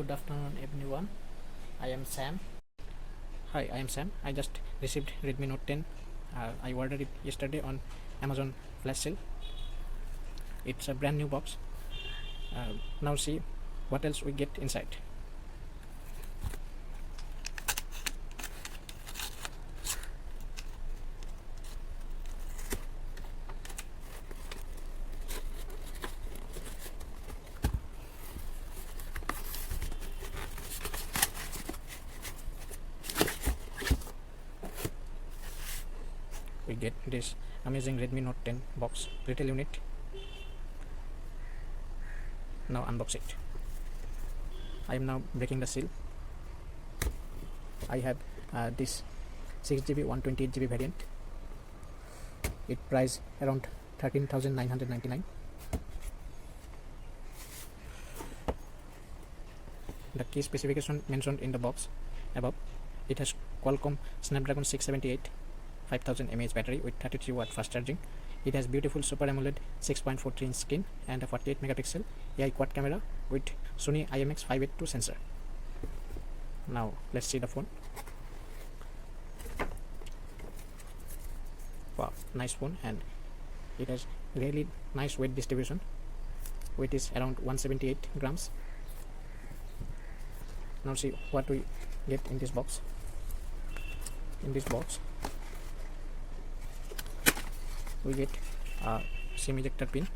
Good afternoon, everyone. I am Sam. Hi, I am Sam. I just received Redmi Note 10. I ordered it yesterday on Amazon flash sale. It's a brand new box. Now see what else we get inside. We get this amazing Redmi Note 10 box retail unit. Now unbox it. I am now breaking the seal. I have this 6GB 128GB variant. It price around 13,999. The key specification mentioned in the box above. It has Qualcomm Snapdragon 678 5000 mAh battery with 33 watt fast charging. It has beautiful Super AMOLED 6.43 inch screen and a 48 megapixel AI quad camera with Sony IMX582 sensor. Now let's see the phone. Wow, nice phone, and it has really nice weight distribution. Weight is around 178 grams. Now see what we get in this box. In this box we get a SIM ejector pin,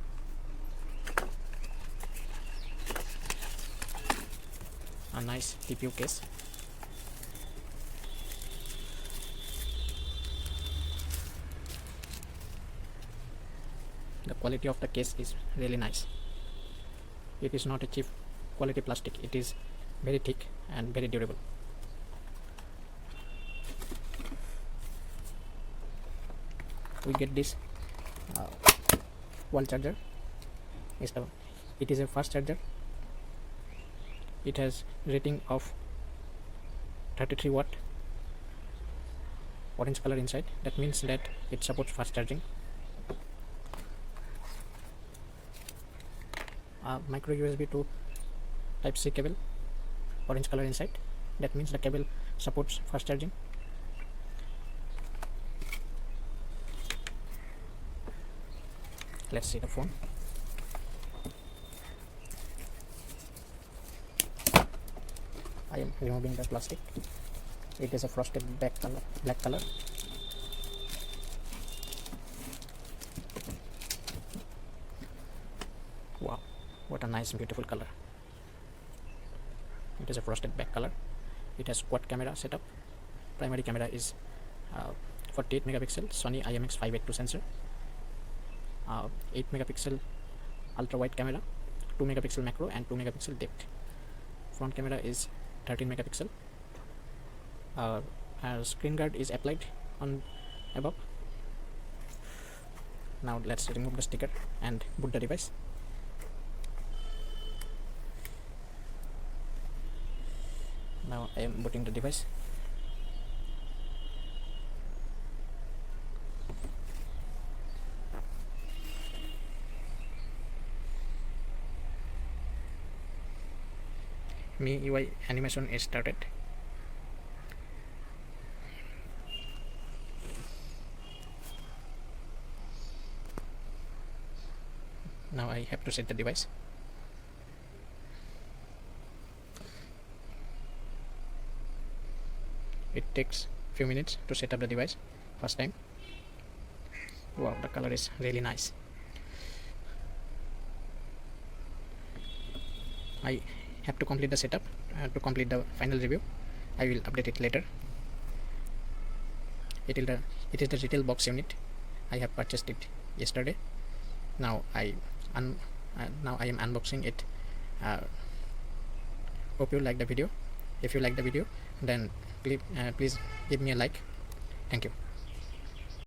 a nice TPU case, the quality of the case is really nice. It is not a cheap quality plastic, it is very thick and very durable. We get this wall charger. It is a fast charger. It has rating of 33 watt, orange color inside. That means that it supports fast charging. Micro USB to type C cable, orange color inside. That means the cable supports fast charging. Let's see the phone. I am removing the plastic. It is a frosted black color. Wow, what a nice beautiful color. It is a frosted black color. It has quad camera setup. Primary camera is 48 megapixel Sony IMX582 sensor. 8 megapixel ultra wide camera, 2 megapixel macro and 2 megapixel depth. Front camera is 13 megapixel. Screen guard is applied on above. Now let's remove the sticker and boot the device. Now I am booting the device. MIUI animation is started. Now I have to set the device. It takes few minutes to set up the device first time. Wow, the color is really nice. I have to complete the setup to complete the final review. I will update it later. It is the retail box unit. I have purchased it yesterday. Now I am unboxing it. Hope you like the video. If you like the video, then please give me a like. Thank you.